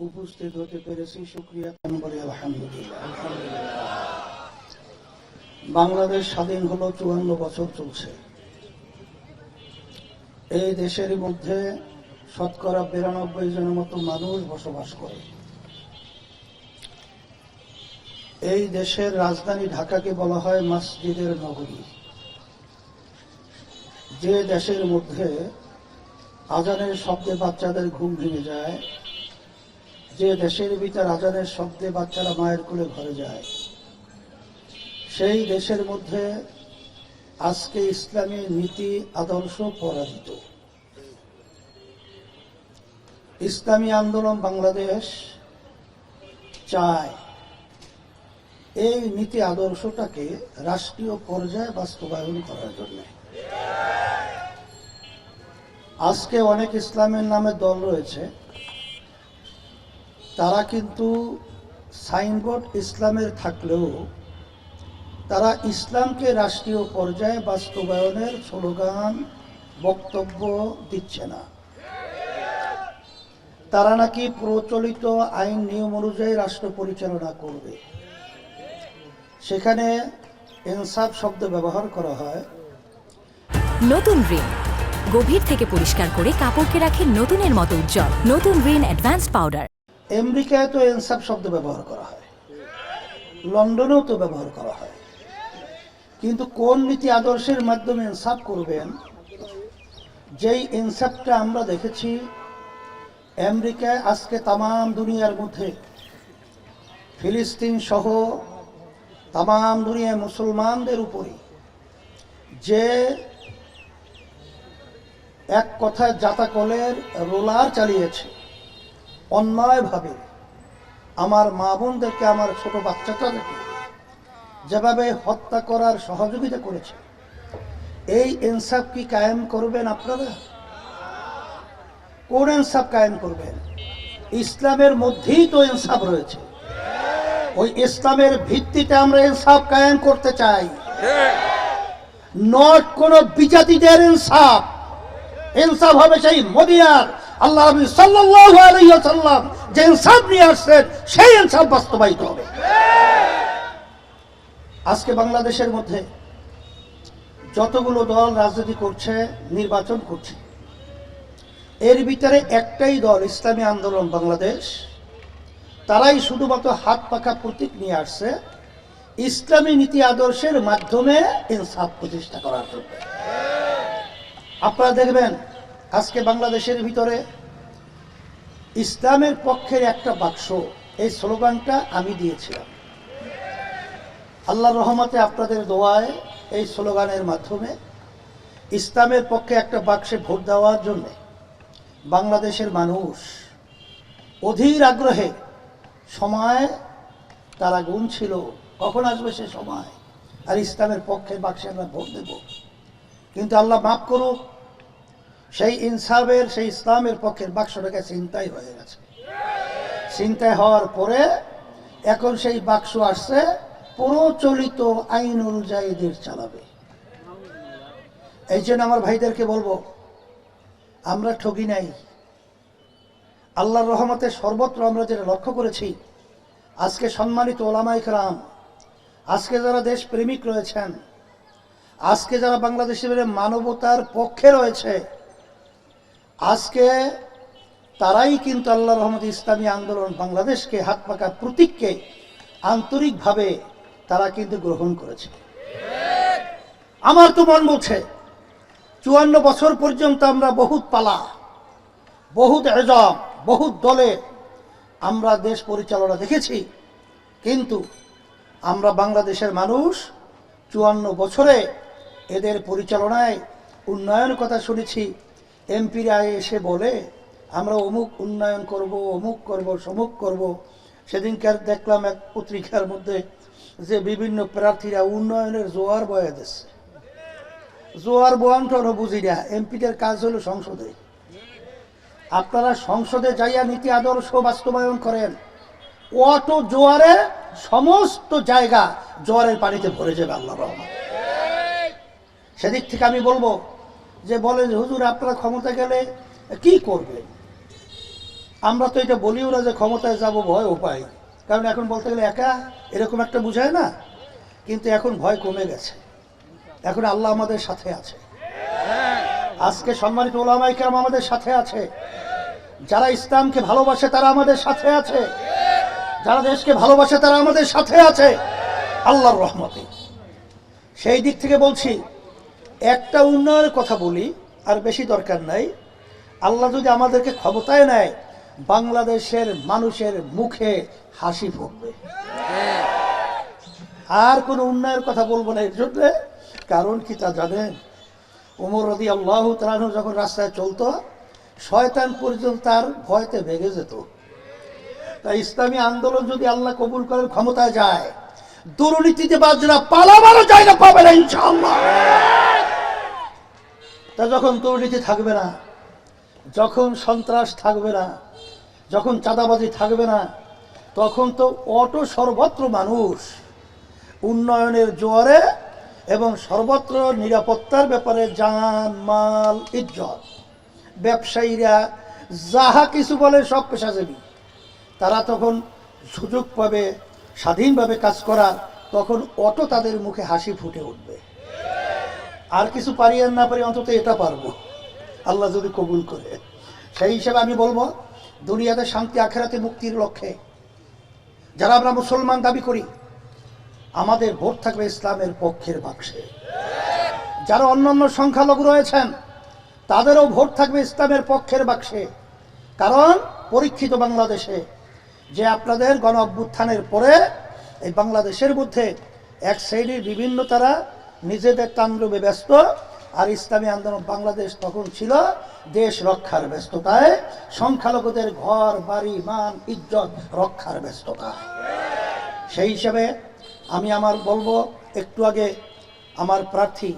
উপস্থিত হতে পেরেছি, শুকরিয়া বলি আলহামদুলিল্লাহ। বাংলাদেশ স্বাধীন হলো 54 বছর চলছে। এই দেশের মধ্যে শতকরা 92 জনের মতো মানুষ বসবাস করে। এই দেশের রাজধানী ঢাকাকে বলা হয় মসজিদের নগরী। যে দেশের মধ্যে আজানের শব্দে বাচ্চাদের ঘুম ভেঙে যায়, যে দেশের ভিতর আজানের শব্দে বাচ্চারা মায়ের কোলে ঘরে যায়, সেই দেশের মধ্যে আজকে ইসলামী নীতি আদর্শ পরাজিত। ইসলামী আন্দোলন বাংলাদেশ চায় এই নীতি আদর্শটাকে রাষ্ট্রীয় পর্যায়ে বাস্তবায়ন করার জন্য। আজকে অনেক ইসলামের নামে দল রয়েছে, তারা কিন্তু সাইনবোর্ড ইসলামের থাকলেও তারা ইসলামকে রাষ্ট্রীয় পর্যায়ে বাস্তবায়নের স্লোগান বক্তব্য দিচ্ছে না। তারা নাকি প্রচলিত আইন নিয়ম অনুযায়ী রাষ্ট্র পরিচালনা করবে। সেখানে ইনসাফ শব্দ ব্যবহার করা হয়। নতুন রিন গভীর থেকে পরিষ্কার করে কাপড়কে রাখে নতুনের মতো উজ্জ্বল। নতুন রিন অ্যাডভান্সড পাউডার। আমেরিকায় তো ইনসাফ শব্দ ব্যবহার করা হয়, লন্ডনেও তো ব্যবহার করা হয়, কিন্তু কোন নীতি আদর্শের মাধ্যমে ইনসাফ করবেন? যেই ইনসাফটা আমরা দেখেছি আমেরিকায়, আজকে তাম দুনিয়ার মধ্যে ফিলিস্তিন সহ তাম দুনিয়ায় মুসলমানদের উপরে যে এক কথায় জাতাকলের রোলার চালিয়েছে, অন্যায়ভাবে আমার মা বোনদেরকে, আমার ছোট বাচ্চাটাদেরকে যেভাবে হত্যা করার সহযোগিতা করেছে, এই ইনসাফ কি কায়েম করবেন আপনারা? কোন ইনসাফ কায়েম করবেন? ইসলামের মধ্যেই তো ইনসাফ রয়েছে। ওই ইসলামের ভিত্তিতে আমরা ইনসাফ কায়েম করতে চাই, নট কোন বিজাতিদের ইনসাফ। ইনসাফ হবে সেই মদিনার আল্লাহ নবী সাল্লাল্লাহু আলাইহি ওয়াসাল্লাম যে ইনসাফ নিয়ে আসছেন, সেই ইনসাফ বাস্তবায়িত হবে। আজকে বাংলাদেশের মধ্যে যতগুলো দল রাজনীতি করছে, নির্বাচন করছে, এর ভিতরে একটাই দল, ইসলামী আন্দোলন বাংলাদেশ। তারাই শুধুমাত্র হাত পাখা প্রতীক নিয়ে আসছে ইসলামী নীতি আদর্শের মাধ্যমে ইনসাফ প্রতিষ্ঠা করার জন্য। আপনারা দেখবেন আজকে বাংলাদেশের ভিতরে ইসলামের পক্ষের একটা বাক্স, এই স্লোগানটা আমি দিয়েছিলাম। আল্লাহর রহমতে, আপনাদের দোয়ায়, এই স্লোগানের মাধ্যমে ইসলামের পক্ষে একটা বাক্সে ভোট দেওয়ার জন্য বাংলাদেশের মানুষ অধীর আগ্রহে সময় তারা গুনছিল, কখন আসবে সে সময় আর ইসলামের পক্ষে বাক্সে আমরা ভোট দেব। কিন্তু আল্লাহ মাফ করুক, সেই ইনসাফের, সেই ইসলামের পক্ষের বাক্সটাকে ছিনতাই হয়ে গেছে। ছিনতাই হওয়ার পরে এখন সেই বাক্স আসছে প্রচলিত আইন অনুযায়ী দেশ চালাবে। এই জন্য আমার ভাইদেরকে বলবো, আমরা ঠকি নাই। আল্লাহর রহমতে সর্বত্র আমরা যেটা লক্ষ্য করেছি, আজকে সম্মানিত ওলামায়ে কেরাম, আজকে যারা দেশ প্রেমিক রয়েছেন, আজকে যারা বাংলাদেশের মানবতার পক্ষে রয়েছে, আজকে তারাই কিন্তু আল্লাহর রহমতে ইসলামী আন্দোলন বাংলাদেশকে, হাত পাকা প্রতীককে আন্তরিকভাবে তারা কিন্তু গ্রহণ করেছে। আমার তো মন বলছে 54 বছর পর্যন্ত আমরা বহুত পালা, বহুত এজম, বহুত দলে আমরা দেশ পরিচালনা দেখেছি, কিন্তু আমরা বাংলাদেশের মানুষ 54 বছরে এদের পরিচালনায় উন্নয়ন কথা শুনেছি। এমপিরা এসে বলে আমরা অমুক উন্নয়ন করব, অমুক করব, সমুক করব। সেদিনকার দেখলাম এক পত্রিকার মধ্যে যে বিভিন্ন প্রার্থীরা উন্নয়নের জোয়ার বয়ে দিচ্ছে। জোয়ার বয়ানটাও বুঝি না, এমপিদের কাজ হলো সংসদে। আপনারা সংসদে যাইয়া নীতি আদর্শ বাস্তবায়ন করেন, অটো জোয়ারে সমস্ত জায়গা জোয়ারের পানিতে ভরে যাবে আল্লাহর রহমত। সেদিক থেকে আমি বলবো যে বলে হুজুর আপনারা ক্ষমতা গেলে কি করবেন? আমরা তো এটা বলিও না যে ক্ষমতায় যাব ভয় উপায়, কারণ এখন বলতে গেলে একা এরকম একটা বুঝায় না, কিন্তু এখন ভয় কমে গেছে, এখন আল্লাহ আমাদের সাথে আছে। আজকে সম্মানিত ওলামায়ে কেরাম আমাদের সাথে আছে, যারা ইসলামকে ভালোবাসে তারা আমাদের সাথে আছে, যারা দেশকে ভালোবাসে তারা আমাদের সাথে আছে আল্লাহর রহমতে। সেই দিক থেকে বলছি, একটা উন্নয়নের কথা বলি, আর বেশি দরকার নাই। আল্লাহ যদি আমাদেরকে ক্ষমতায় নেয়, বাংলাদেশের মানুষের মুখে হাসি ফুটবে। আর কোন উন্নয়নের কথা বলবো না এর জন্য, কারণ কি তা জানেন? ওমর রাদিয়াল্লাহু তাআলা আনহু যখন রাস্তায় চলতো, শয়তান পর্যন্ত তার ভয়তে ভেঙে যেত। তাই ইসলামী আন্দোলন যদি আল্লাহ কবুল করেন, ক্ষমতায় যায়, দুর্নীতিতে বাজরা পালাবারও জায়গা পাবে না ইনশাআল্লাহ। তা যখন দুর্নীতি থাকবে না, যখন সন্ত্রাস থাকবে না, যখন চাঁদাবাজি থাকবে না, তখন তো অটো সর্বত্র মানুষ উন্নয়নের জোয়ারে এবং সর্বত্র নিরাপত্তার ব্যাপারে জান মাল ইজ্জত, ব্যবসায়ীরা যাহা কিছু বলে সব পেশাজীবী, তারা তখন সুযোগ পাবে স্বাধীনভাবে কাজ করার, তখন অটো তাদের মুখে হাসি ফুটে উঠবে। আর কিছু পারি আর না পারি, অন্তত এটা পারবো আল্লাহ যদি কবুল করে। সেই হিসেবে আমি বলবো, দুনিয়াতে শান্তি আখেরাতে মুক্তির লক্ষ্যে যারা আমরা মুসলমান দাবি করি, আমাদের ভোট থাকবে ইসলামের পক্ষের বাক্সে। যারা অন্যান্য সংখ্যালঘু রয়েছেন, তাদেরও ভোট থাকবে ইসলামের পক্ষের বাক্সে। কারণ পরীক্ষিত বাংলাদেশে যে আপনাদের গণ অভ্যুত্থানের পরে এই বাংলাদেশের মধ্যে এক শ্রেণীর বিভিন্ন তারা নিজেদের তাণ্ডবে ব্যস্ত, আর ইসলামী আন্দোলন বাংলাদেশ তখন ছিল দেশ রক্ষার ব্যস্ততায়, সংখ্যালঘুদের ঘর বাড়ি মান ইজ্জত রক্ষার ব্যস্ততা। সেই হিসাবে আমি আমার বলবো, একটু আগে আমার প্রার্থী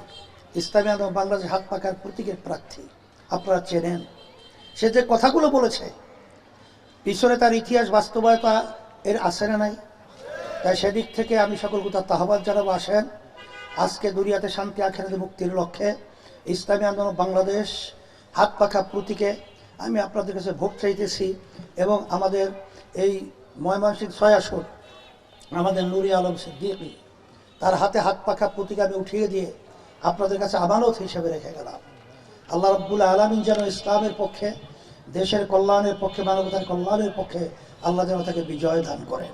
ইসলামী আন্দোলন বাংলাদেশ হাত পাখার প্রতীকের প্রার্থী, আপনারা চেনেন, সে যে কথাগুলো বলেছে পিছনে তার ইতিহাস বাস্তবতা এর আছে না নাই? তাই সেদিক থেকে আমি সকল তার আহ্বান জানাবো, আসেন আজকে দুনিয়াতে শান্তি আখেরাতে মুক্তির লক্ষ্যে ইসলামী আন্দোলন বাংলাদেশ হাত পাখা প্রতীকে আমি আপনাদের কাছে ভোট চাইতেছি। এবং আমাদের এই ময়মনসিংহ ৬ আসন আমাদের নুরি আলম সিদ্দিকী, তার হাতে হাত পাখা প্রতীক আমি উঠিয়ে দিয়ে আপনাদের কাছে আমানত হিসেবে রেখে গেলাম। আল্লাহ রাব্বুল আলামিন যেন ইসলামের পক্ষে, দেশের কল্যাণের পক্ষে, মানবতার কল্যাণের পক্ষে আল্লাহ যেন তাকে বিজয় দান করে।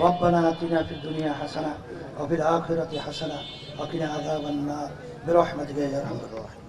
রব্বানা আতিনা ফিদ দুনিয়া হাসানা ওয়া ফিল আখিরাতি হাসানা ওয়া কিনা আযাবান নার বিরহমাতিকা ইয়া আরহামার রাহিমিন।